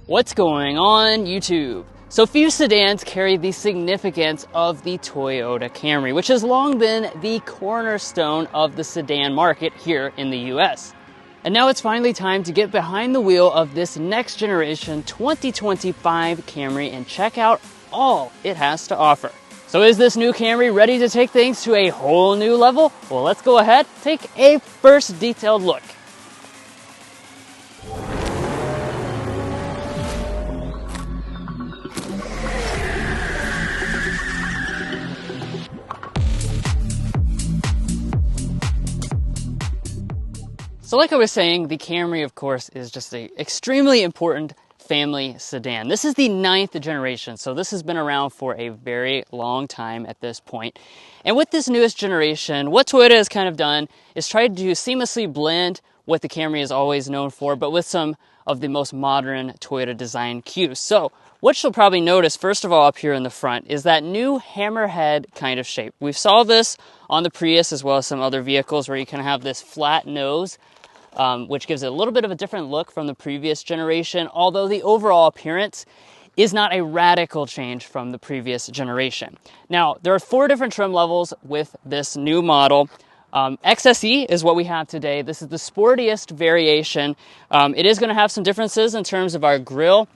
What's going on YouTube? So few sedans carry the significance of the Toyota Camry, which has long been the cornerstone of the sedan market here in the US. And now it's finally time to get behind the wheel of this next generation 2025 Camry and check out all it has to offer. So is this new Camry ready to take things to a whole new level? Well, let's go ahead, take a first detailed look. So like I was saying, the Camry, of course, is just an extremely important family sedan. This is the 9th generation, so this has been around for a very long time at this point. And with this newest generation, what Toyota has kind of done is tried to seamlessly blend what the Camry is always known for, but with some of the most modern Toyota design cues. So what you'll probably notice, first of all, up here in the front, is that new hammerhead kind of shape. We saw this on the Prius as well as some other vehicles where you can have this flat nose, which gives it a little bit of a different look from the previous generation, although the overall appearance is not a radical change from the previous generation. Now, there are 4 different trim levels with this new model. XSE is what we have today. This is the sportiest variation. It is going to have some differences in terms of our grille.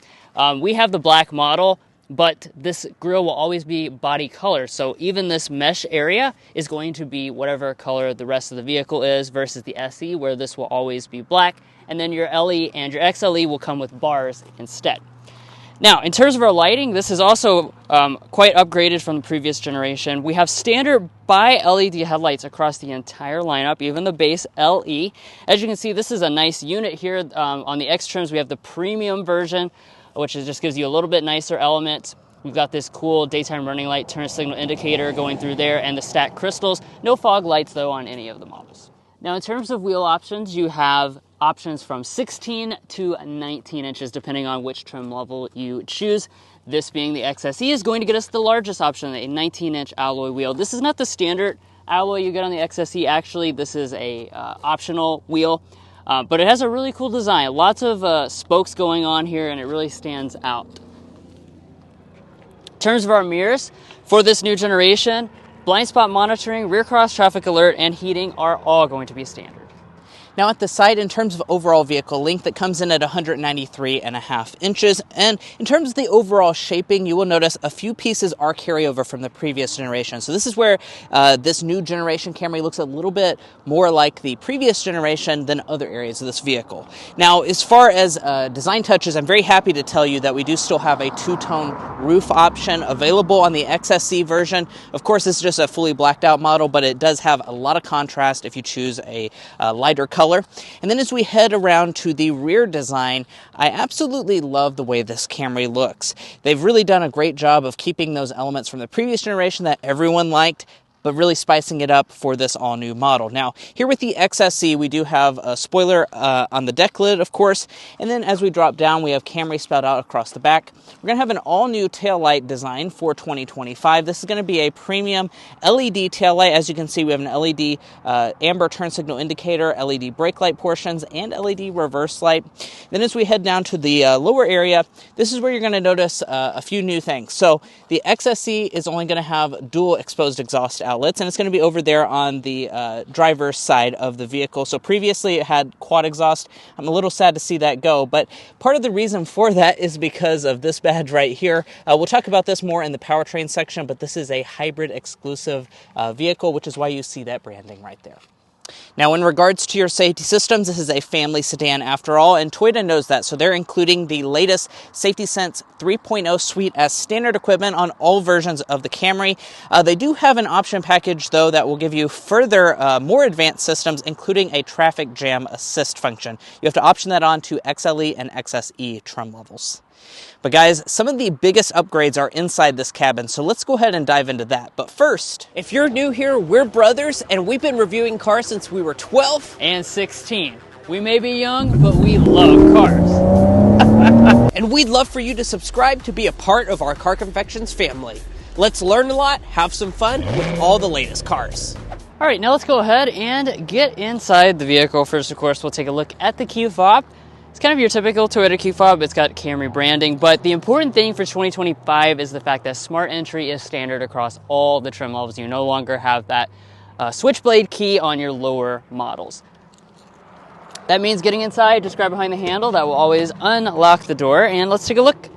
We have the black model, but this grille will always be body color. So even this mesh area is going to be whatever color the rest of the vehicle is versus the SE, where this will always be black. And then your LE and your XLE will come with bars instead. Now, in terms of our lighting, this is also quite upgraded from the previous generation. We have standard bi-LED headlights across the entire lineup, even the base LE. As you can see, this is a nice unit here. On the X trims, we have the premium version, which just gives you a little bit nicer element. We've got this cool daytime running light turn signal indicator going through there and the stacked crystals. No fog lights though on any of the models. Now in terms of wheel options, you have options from 16 to 19 inches depending on which trim level you choose. This being the XSE is going to get us the largest option, a 19-inch alloy wheel. This is not the standard alloy you get on the XSE. Actually, this is a optional wheel. But it has a really cool design. Lots of spokes going on here, and it really stands out. In terms of our mirrors, for this new generation, blind spot monitoring, rear cross traffic alert, and heating are all going to be standard. Now at the side, in terms of overall vehicle length, it comes in at 193.5 inches. And in terms of the overall shaping, you will notice a few pieces are carryover from the previous generation. So this is where this new generation Camry looks a little bit more like the previous generation than other areas of this vehicle. Now, as far as design touches, I'm very happy to tell you that we do still have a 2-tone roof option available on the XSE version. Of course, this is just a fully blacked out model, but it does have a lot of contrast if you choose a lighter color. And then as we head around to the rear design, I absolutely love the way this Camry looks. They've really done a great job of keeping those elements from the previous generation that everyone liked, but really spicing it up for this all-new model. Now, here with the XSE, we do have a spoiler on the deck lid, of course, and then as we drop down, we have Camry spelled out across the back. We're going to have an all-new taillight design for 2025. This is going to be a premium LED taillight. As you can see, we have an LED amber turn signal indicator, LED brake light portions, and LED reverse light. Then as we head down to the lower area, this is where you're going to notice a few new things. So the XSE is only going to have dual exposed exhaust outlets, and it's going to be over there on the driver's side of the vehicle. So previously it had quad exhaust. I'm a little sad to see that go, but part of the reason for that is because of this badge right here. We'll talk about this more in the powertrain section, but this is a hybrid exclusive vehicle, which is why you see that branding right there. Now, in regards to your safety systems, this is a family sedan after all, and Toyota knows that, so they're including the latest Safety Sense 3.0 suite as standard equipment on all versions of the Camry. They do have an option package, though, that will give you further, more advanced systems, including a traffic jam assist function. You have to option that on to XLE and XSE trim levels. But guys, some of the biggest upgrades are inside this cabin, so let's go ahead and dive into that. But first, if you're new here, we're brothers, and we've been reviewing cars since we were 12 and 16. We may be young, but we love cars. And we'd love for you to subscribe to be a part of our Car Confections family. Let's learn a lot, have some fun with all the latest cars. All right, now let's go ahead and get inside the vehicle. First, of course, we'll take a look at the key fob. It's kind of your typical Toyota key fob. It's got Camry branding, but the important thing for 2025 is the fact that Smart Entry is standard across all the trim levels. You no longer have that switchblade key on your lower models. That means getting inside, just grab behind the handle. That will always unlock the door, and let's take a look.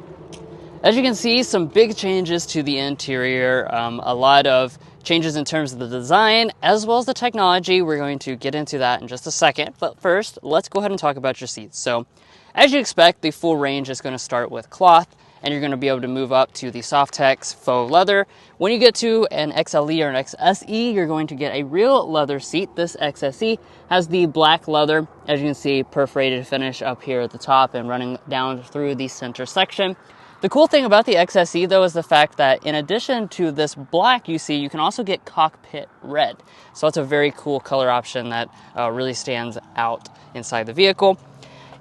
As you can see, some big changes to the interior, a lot of changes in terms of the design as well as the technology. We're going to get into that in just a second, but first, let's go ahead and talk about your seats. So, as you expect, the full range is going to start with cloth, and you're going to be able to move up to the Softex faux leather. When you get to an XLE or an XSE, you're going to get a real leather seat. This XSE has the black leather, as you can see, perforated finish up here at the top and running down through the center section. The cool thing about the XSE, though, is the fact that in addition to this black you see, you can also get cockpit red. So that's a very cool color option that really stands out inside the vehicle.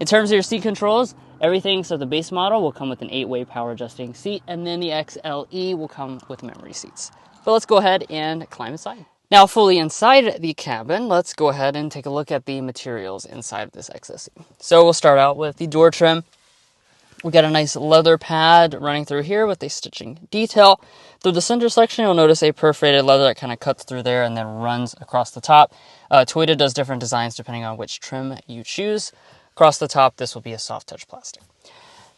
In terms of your seat controls, everything, so the base model will come with an 8-way power adjusting seat, and then the XLE will come with memory seats. But let's go ahead and climb inside. Now, fully inside the cabin, let's go ahead and take a look at the materials inside of this XSE. So we'll start out with the door trim. We got a nice leather pad running through here with a stitching detail. Through the center section, you'll notice a perforated leather that kind of cuts through there and then runs across the top. Toyota does different designs depending on which trim you choose. Across the top, this will be a soft touch plastic.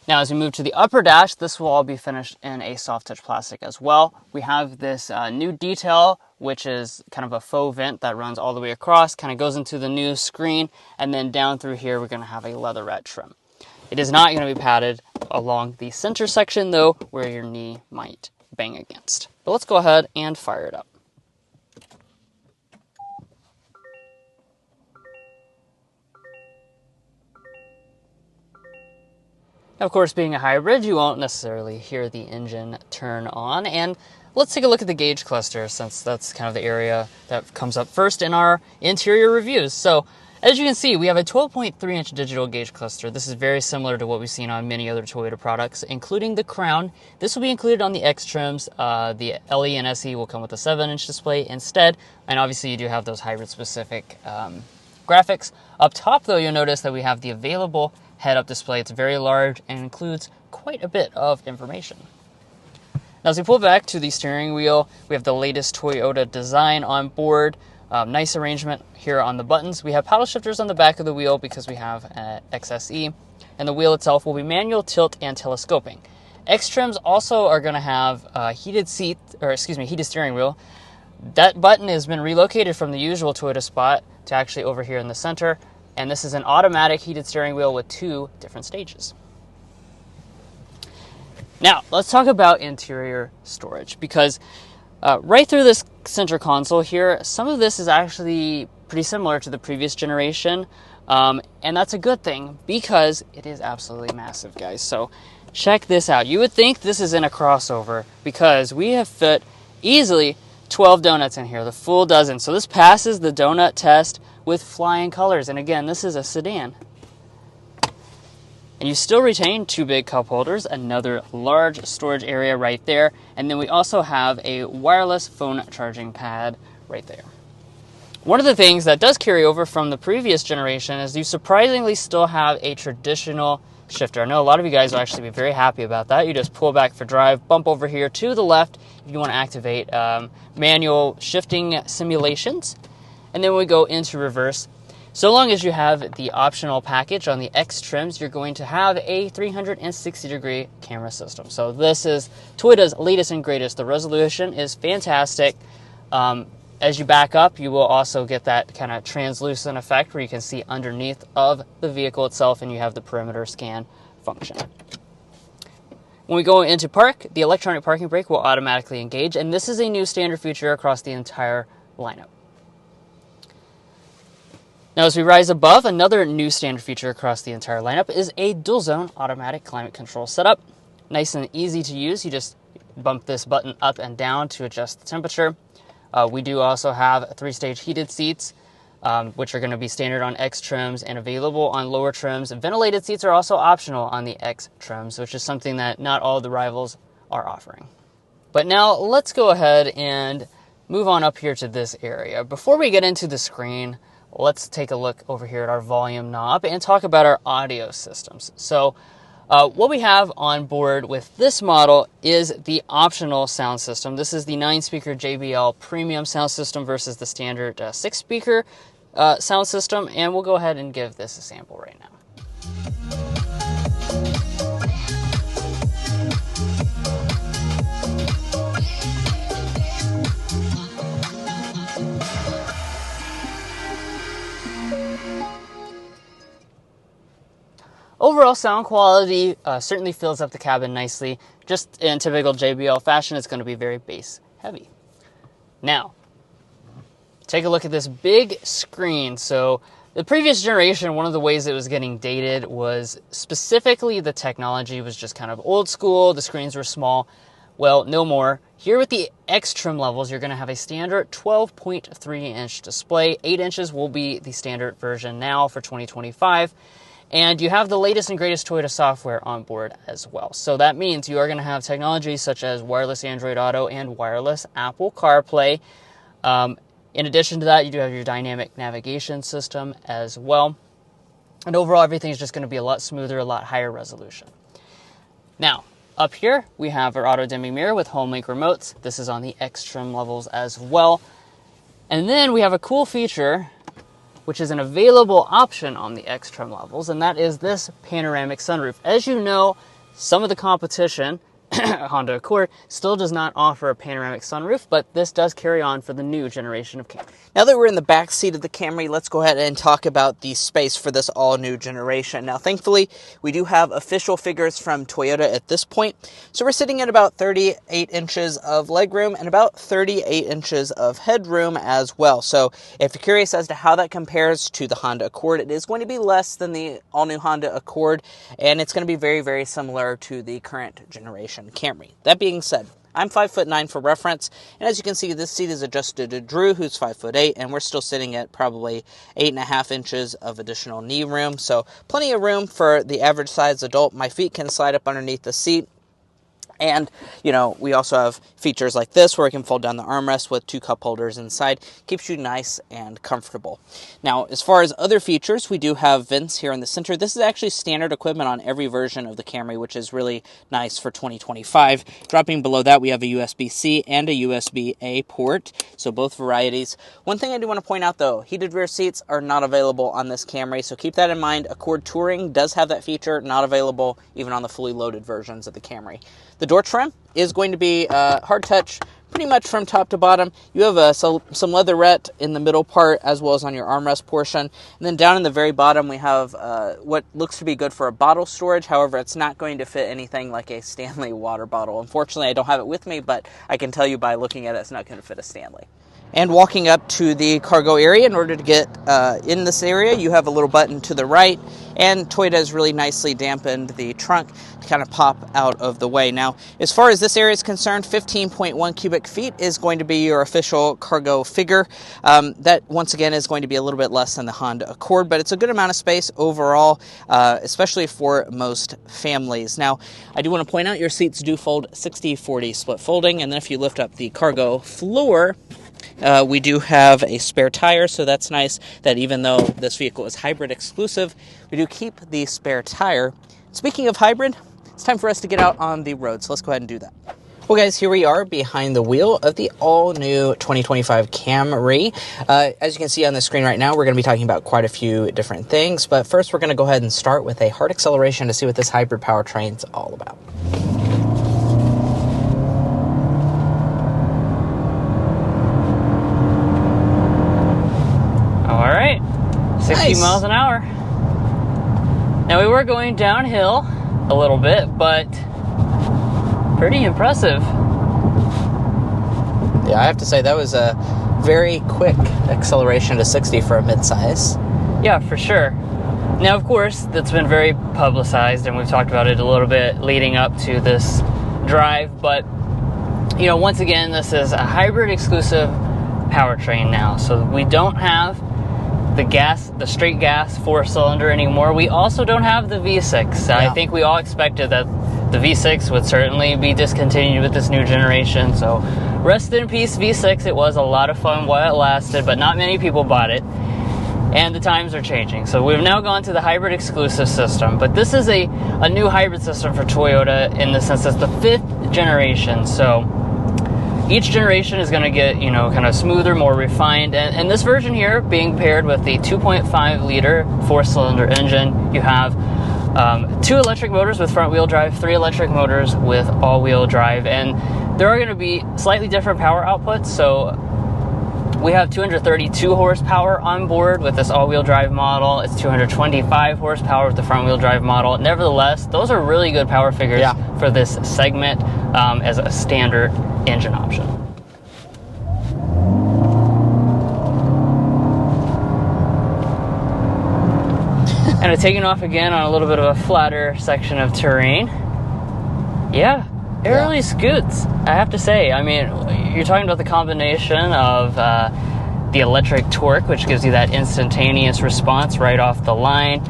Now, as we move to the upper dash, this will all be finished in a soft touch plastic as well. We have this new detail, which is kind of a faux vent that runs all the way across, kind of goes into the new screen, and then down through here, we're going to have a leatherette trim. It is not going to be padded along the center section, though, where your knee might bang against. But let's go ahead and fire it up. Of course, being a hybrid, you won't necessarily hear the engine turn on. And let's take a look at the gauge cluster, since that's kind of the area that comes up first in our interior reviews. So, as you can see, we have a 12.3-inch digital gauge cluster. This is very similar to what we've seen on many other Toyota products, including the Crown. This will be included on the X trims. The LE and SE will come with a 7-inch display instead, and obviously you do have those hybrid-specific graphics. Up top, though, you'll notice that we have the available head-up display. It's very large and includes quite a bit of information. Now, as we pull back to the steering wheel, we have the latest Toyota design on board. Nice arrangement here on the buttons. We have paddle shifters on the back of the wheel because we have an XSE, and the wheel itself will be manual, tilt, and telescoping. X trims also are going to have heated steering wheel. That button has been relocated from the usual Toyota spot to actually over here in the center, and this is an automatic heated steering wheel with 2 different stages. Now, let's talk about interior storage, because right through this center console here, some of this is actually pretty similar to the previous generation, and that's a good thing because it is absolutely massive, guys. So check this out. You would think this is in a crossover because we have fit easily 12 donuts in here, the full dozen. So this passes the donut test with flying colors, and again, this is a sedan. And you still retain 2 big cup holders, another large storage area right there, and then we also have a wireless phone charging pad right there. One of the things that does carry over from the previous generation is you surprisingly still have a traditional shifter. I know a lot of you guys will actually be very happy about that. You just pull back for drive, bump over here to the left if you want to activate manual shifting simulations, and then we go into reverse. So long as you have the optional package on the X trims, you're going to have a 360-degree camera system. So this is Toyota's latest and greatest. The resolution is fantastic. As you back up, you will also get that kind of translucent effect where you can see underneath of the vehicle itself, and you have the perimeter scan function. When we go into park, the electronic parking brake will automatically engage, and this is a new standard feature across the entire lineup. Now, as we rise above, another new standard feature across the entire lineup is a dual-zone automatic climate control setup. Nice and easy to use. You just bump this button up and down to adjust the temperature. We do also have 3-stage heated seats, which are going to be standard on X trims and available on lower trims. Ventilated seats are also optional on the X trims, which is something that not all the rivals are offering. But now, let's go ahead and move on up here to this area. Before we get into the screen, let's take a look over here at our volume knob and talk about our audio systems. So what we have on board with this model is the optional sound system. This is the 9-speaker JBL premium sound system versus the standard 6-speaker sound system, and we'll go ahead and give this a sample right now. Overall sound quality certainly fills up the cabin nicely. Just in typical JBL fashion, it's going to be very bass heavy. Now, take a look at this big screen. So the previous generation, one of the ways it was getting dated was specifically the technology was just kind of old school. The screens were small. Well, no more. Here with the X trim levels, you're going to have a standard 12.3-inch display. 8 inches will be the standard version now for 2025. And you have the latest and greatest Toyota software on board as well. So that means you are going to have technology such as wireless Android Auto and wireless Apple CarPlay. In addition to that, you do have your dynamic navigation system as well. And overall, everything is just going to be a lot smoother, a lot higher resolution. Now, up here, we have our auto-dimming mirror with HomeLink remotes. This is on the X trim levels as well. And then we have a cool feature, which is an available option on the X trim levels, and that is this panoramic sunroof. As you know, some of the competition, Honda Accord, still does not offer a panoramic sunroof, but this does carry on for the new generation of Camry. Now that we're in the back seat of the Camry, let's go ahead and talk about the space for this all-new generation. Now, thankfully, we do have official figures from Toyota at this point. So we're sitting at about 38 inches of legroom and about 38 inches of headroom as well. So if you're curious as to how that compares to the Honda Accord, it is going to be less than the all-new Honda Accord, and it's going to be very, very similar to the current generation Camry. That being said, I'm 5'9" for reference, and as you can see, this seat is adjusted to Drew, who's 5'8", and we're still sitting at probably 8.5 inches of additional knee room, so plenty of room for the average size adult. My feet can slide up underneath the seat. And, you know, we also have features like this where we can fold down the armrest with 2 cup holders inside. Keeps you nice and comfortable. Now, as far as other features, we do have vents here in the center. This is actually standard equipment on every version of the Camry, which is really nice for 2025. Dropping below that, we have a USB-C and a USB-A port, so both varieties. One thing I do want to point out, though, heated rear seats are not available on this Camry, so keep that in mind. Accord Touring does have that feature, not available even on the fully loaded versions of the Camry. The door trim is going to be hard touch pretty much from top to bottom. You have some leatherette in the middle part as well as on your armrest portion. And then down in the very bottom we have what looks to be good for a bottle storage. However, it's not going to fit anything like a Stanley water bottle. Unfortunately, I don't have it with me, but I can tell you by looking at it, it's not going to fit a Stanley. And walking up to the cargo area, in order to get in this area, you have a little button to the right, and Toyota has really nicely dampened the trunk to kind of pop out of the way. Now, as far as this area is concerned, 15.1 cubic feet is going to be your official cargo figure. That, once again, is going to be a little bit less than the Honda Accord, but it's a good amount of space overall, especially for most families. Now, I do want to point out your seats do fold 60-40 split folding, and then if you lift up the cargo floor, we do have a spare tire, so that's nice that even though this vehicle is hybrid exclusive, we do keep the spare tire. Speaking of hybrid, it's time for us to get out on the road, so let's go ahead and do that. Well, guys, here we are behind the wheel of the all-new 2025 Camry. As you can see on the screen right now, we're going to be talking about quite a few different things, but first we're going to go ahead and start with a hard acceleration to see what this hybrid powertrain's all about. All right, 60 miles an hour. Now, we were going downhill a little bit, but pretty impressive. Yeah, I have to say that was a very quick acceleration to 60 for a midsize. Yeah, for sure. Now, of course, that's been very publicized, and we've talked about it a little bit leading up to this drive, but, you know, once again, this is a hybrid exclusive powertrain now, so we don't have the straight gas 4-cylinder anymore. We also don't have the V6. Yeah. I think we all expected that the V6 would certainly be discontinued with this new generation, so rest in peace V6. It was a lot of fun while it lasted, but not many people bought it. and the times are changing. So we've now gone to the hybrid exclusive system, but this is a new hybrid system for Toyota in the sense that it's the 5th generation. So each generation is going to get, kind of smoother, more refined. And this version here being paired with the 2.5 liter 4-cylinder engine, you have 2 electric motors with front wheel drive, 3 electric motors with all wheel drive. And there are going to be slightly different power outputs. So we have 232 horsepower on board with this all-wheel drive model. It's 225 horsepower with the front-wheel drive model. Nevertheless, those are really good power figures for this segment as a standard engine option. And it's taking off again on a little bit of a flatter section of terrain. Yeah, it really scoots, I have to say. I mean, you're talking about the combination of the electric torque, which gives you that instantaneous response right off the line.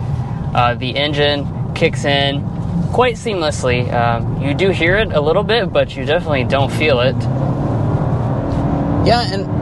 The engine kicks in quite seamlessly. You do hear it a little bit, but you definitely don't feel it. Yeah, and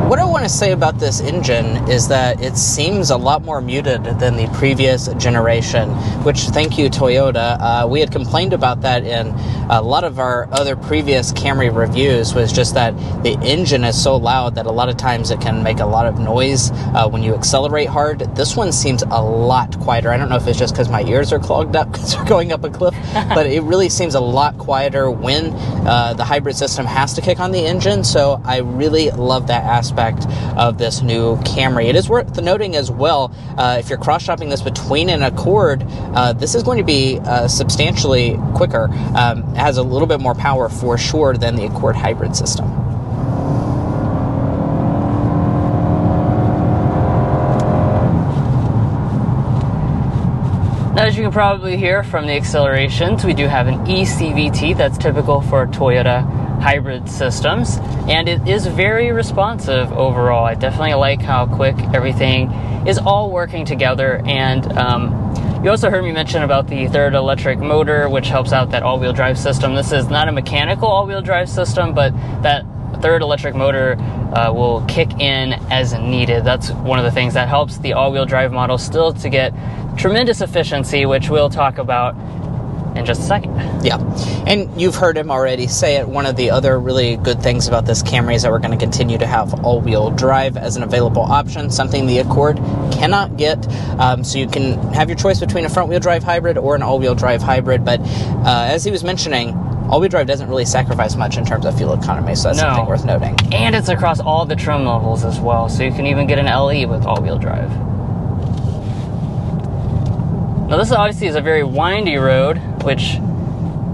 what I want to say about this engine is that it seems a lot more muted than the previous generation, which, thank you, Toyota. We had complained about that in a lot of our other previous Camry reviews, was just that the engine is so loud that a lot of times it can make a lot of noise when you accelerate hard. This one seems a lot quieter. I don't know if it's just because my ears are clogged up because we're going up a cliff, but it really seems a lot quieter when the hybrid system has to kick on the engine. So I really love that aspect of this new Camry. It is worth noting as well, if you're cross-shopping this between an Accord, this is going to be substantially quicker. It has a little bit more power for sure than the Accord hybrid system. Now, as you can probably hear from the accelerations, we do have an eCVT that's typical for Toyota hybrid systems, and it is very responsive overall. I definitely like how quick everything is all working together. And you also heard me mention about the 3rd electric motor, which helps out that all-wheel drive system. This is not a mechanical all-wheel drive system, but that 3rd electric motor will kick in as needed. That's one of the things that helps the all-wheel drive model still to get tremendous efficiency, which we'll talk about in just a second. Yeah, and you've heard him already say it. One of the other really good things about this Camry is that we're going to continue to have all-wheel drive as an available option, something the Accord cannot get. So you can have your choice between a front-wheel drive hybrid or an all-wheel drive hybrid, but as he was mentioning, all-wheel drive doesn't really sacrifice much in terms of fuel economy, so that's something worth noting. And it's across all the trim levels as well, so you can even get an LE with all-wheel drive. Now, this obviously is a very windy road, which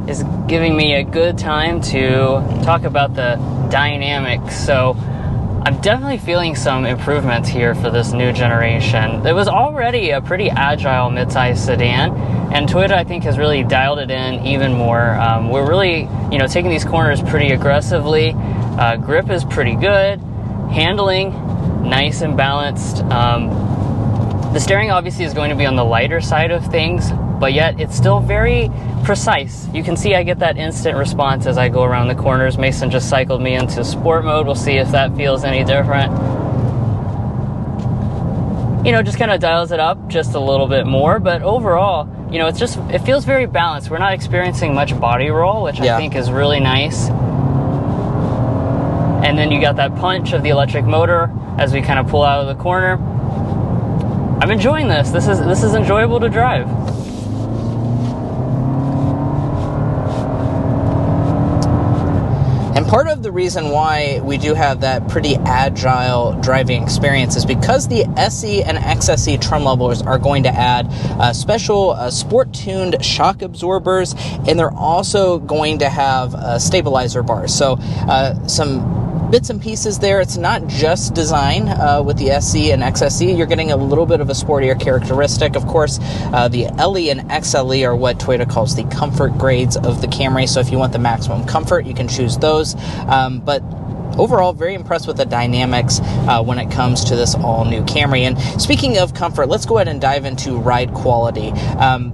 is giving me a good time to talk about the dynamics. So I'm definitely feeling some improvements here for this new generation. It was already a pretty agile midsize sedan, and Toyota, I think, has really dialed it in even more. We're really, taking these corners pretty aggressively. Grip is pretty good. Handling, nice and balanced. The steering obviously is going to be on the lighter side of things, but yet it's still very precise. You can see I get that instant response as I go around the corners. Mason just cycled me into sport mode. We'll see if that feels any different. Just kind of dials it up just a little bit more, but overall, it feels very balanced. We're not experiencing much body roll, which I think is really nice. And then you got that punch of the electric motor as we kind of pull out of the corner. I'm enjoying this. This is enjoyable to drive. And part of the reason why we do have that pretty agile driving experience is because the SE and XSE trim levels are going to add special sport-tuned shock absorbers, and they're also going to have stabilizer bars. So some bits and pieces there. It's not just design with the SE and XSE. You're getting a little bit of a sportier characteristic. Of course, the LE and XLE are what Toyota calls the comfort grades of the Camry. So if you want the maximum comfort, you can choose those. But overall, very impressed with the dynamics when it comes to this all-new Camry. And speaking of comfort, let's go ahead and dive into ride quality.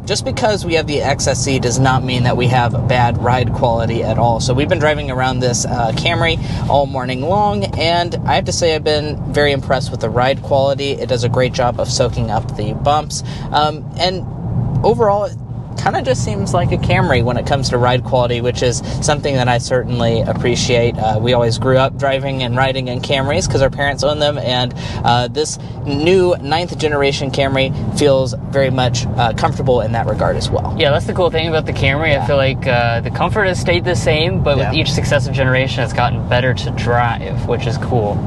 Just because we have the XSE does not mean that we have bad ride quality at all. So we've been driving around this Camry all morning long, and I have to say I've been very impressed with the ride quality. It does a great job of soaking up the bumps, and overall, it kind of just seems like a Camry when it comes to ride quality, which is something that I certainly appreciate. We always grew up driving and riding in Camrys because our parents owned them, and this new 9th generation Camry feels very much comfortable in that regard as well. Yeah, that's the cool thing about the Camry. Yeah. I feel like the comfort has stayed the same, but with each successive generation, it's gotten better to drive, which is cool.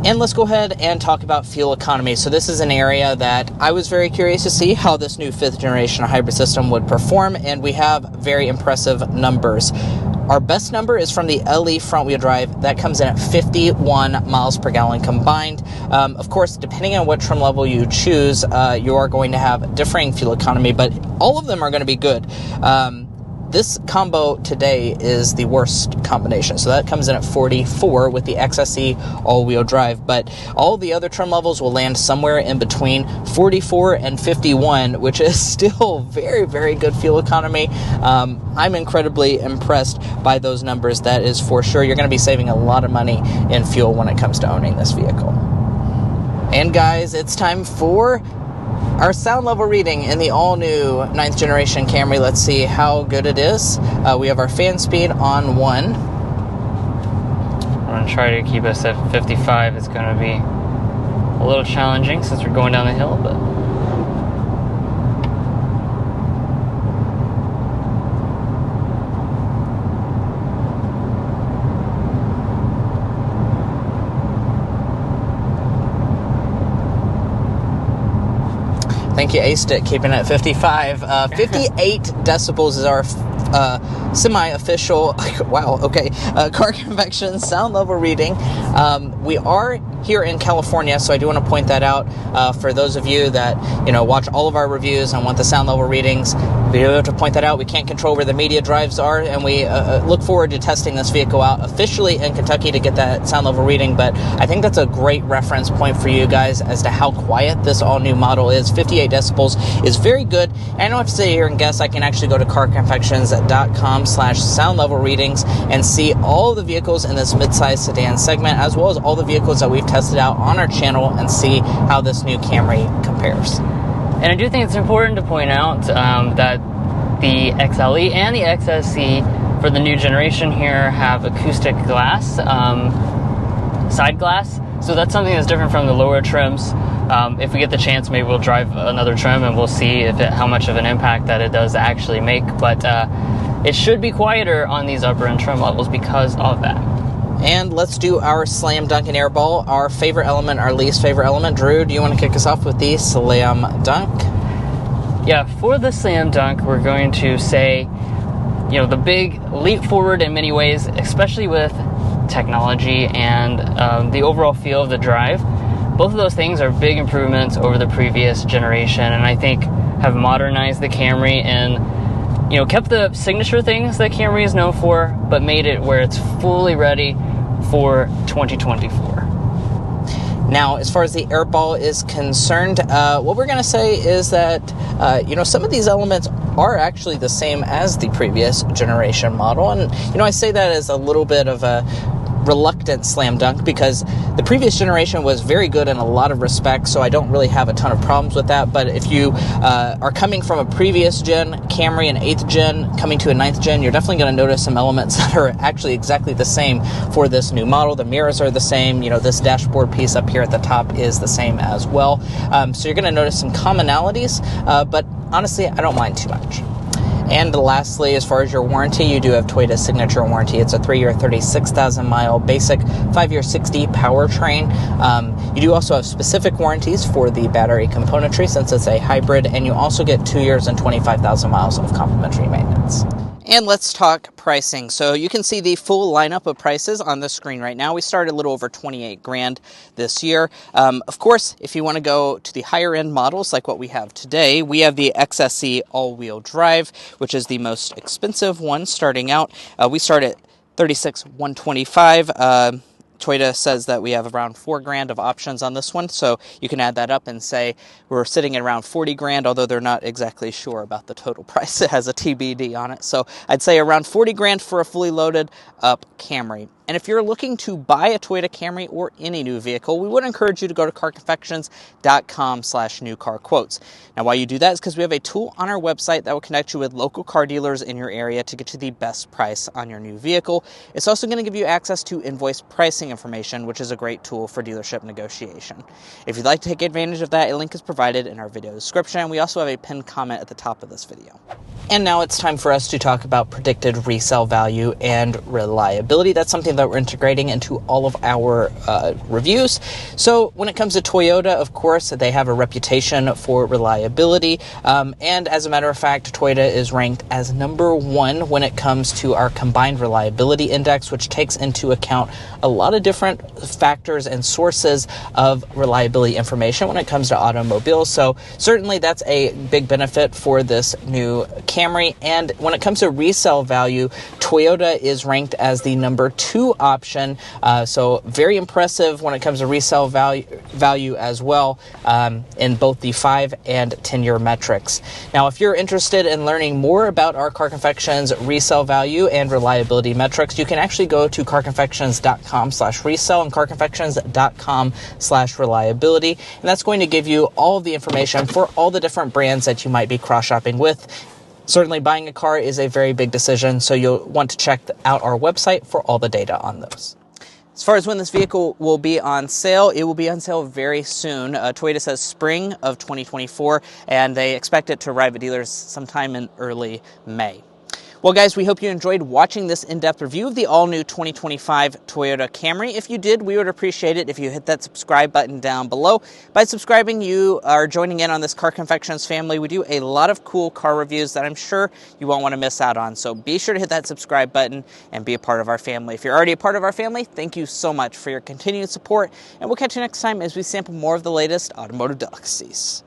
And let's go ahead and talk about fuel economy. So this is an area that I was very curious to see how this new 5th generation hybrid system would perform, and we have very impressive numbers. Our best number is from the LE front-wheel drive. That comes in at 51 miles per gallon combined. Of course, depending on what trim level you choose, you are going to have differing fuel economy, but all of them are going to be good. This combo today is the worst combination. So that comes in at 44 with the XSE all-wheel drive. But all the other trim levels will land somewhere in between 44 and 51, which is still very, very good fuel economy. I'm incredibly impressed by those numbers. That is for sure. You're going to be saving a lot of money in fuel when it comes to owning this vehicle. And guys, it's time for our sound level reading in the all-new 9th generation Camry. Let's see how good it is. We have our fan speed on 1. I'm going to try to keep us at 55. It's going to be a little challenging since we're going down the hill, but thank you, A-Stick, keeping it at 55. 58 decibels is our semi-official, wow, okay, Car Confections sound level reading. We are here in California, so I do want to point that out for those of you that watch all of our reviews and want the sound level readings. We do have to point that out. We can't control where the media drives are, and we look forward to testing this vehicle out officially in Kentucky to get that sound level reading. But I think that's a great reference point for you guys as to how quiet this all-new model is. 58 decibels is very good. And I don't have to sit here and guess. I can actually go to carconfections.com/sound level readings and see all of the vehicles in this midsize sedan segment, as well as all the vehicles that we've tested out on our channel, and see how this new Camry compares. And I do think it's important to point out that the XLE and the XSE for the new generation here have acoustic glass, side glass. So that's something that's different from the lower trims. If we get the chance, maybe we'll drive another trim and we'll see how much of an impact that it does actually make. But it should be quieter on these upper end trim levels because of that. And let's do our slam dunk and airball, our favorite element, our least favorite element. Drew, do you want to kick us off with the slam dunk? Yeah, for the slam dunk, we're going to say, the big leap forward in many ways, especially with technology and the overall feel of the drive. Both of those things are big improvements over the previous generation, and I think have modernized the Camry and kept the signature things that Camry is known for, but made it where it's fully ready for 2024. Now, as far as the airball is concerned, what we're going to say is that, some of these elements are actually the same as the previous generation model. And, I say that as a little bit of a reluctant slam dunk because the previous generation was very good in a lot of respects, so I don't really have a ton of problems with that. But if you are coming from a previous gen Camry, an 8th gen, coming to a 9th gen, you're definitely going to notice some elements that are actually exactly the same for this new model. The mirrors are the same, this dashboard piece up here at the top is the same as well. So you're going to notice some commonalities, but honestly, I don't mind too much. And lastly, as far as your warranty, you do have Toyota's signature warranty. It's a 3-year, 36,000-mile basic, 5-year, 60 powertrain. You do also have specific warranties for the battery componentry since it's a hybrid, and you also get 2 years and 25,000 miles of complimentary maintenance. And let's talk pricing. So you can see the full lineup of prices on the screen right now. We started a little over 28 grand this year. Of course, if you want to go to the higher end models like what we have today, we have the XSE all-wheel drive, which is the most expensive one starting out. We start at $36,125. Toyota says that we have around $4,000 of options on this one, so you can add that up and say we're sitting at around $40,000, although they're not exactly sure about the total price. It has a TBD on it, so I'd say around $40,000 for a fully loaded up Camry. And if you're looking to buy a Toyota Camry or any new vehicle, we would encourage you to go to carconfections.com/newcarquotes. Now, why you do that is because we have a tool on our website that will connect you with local car dealers in your area to get you the best price on your new vehicle. It's also going to give you access to invoice pricing information, which is a great tool for dealership negotiation. If you'd like to take advantage of that, a link is provided in our video description. We also have a pinned comment at the top of this video. And now it's time for us to talk about predicted resale value and reliability. That's something that we're integrating into all of our reviews. So when it comes to Toyota, of course, they have a reputation for reliability. And as a matter of fact, Toyota is ranked as #1 when it comes to our combined reliability index, which takes into account a lot of different factors and sources of reliability information when it comes to automobiles. So certainly that's a big benefit for this new Camry. And when it comes to resale value, Toyota is ranked as the #2 option. So very impressive when it comes to resale value as well, in both the 5 and 10-year metrics. Now, if you're interested in learning more about our Car Confections resale value and reliability metrics, you can actually go to carconfections.com/resale and carconfections.com/reliability. And that's going to give you all of the information for all the different brands that you might be cross-shopping with. Certainly buying a car is a very big decision, so you'll want to check out our website for all the data on those. As far as when this vehicle will be on sale, it will be on sale very soon. Toyota says spring of 2024, and they expect it to arrive at dealers sometime in early May. Well, guys, we hope you enjoyed watching this in-depth review of the all-new 2025 Toyota Camry. If you did, we would appreciate it if you hit that subscribe button down below. By subscribing, you are joining in on this Car Confections family. We do a lot of cool car reviews that I'm sure you won't want to miss out on. So be sure to hit that subscribe button and be a part of our family. If you're already a part of our family, thank you so much for your continued support. And we'll catch you next time as we sample more of the latest automotive delicacies.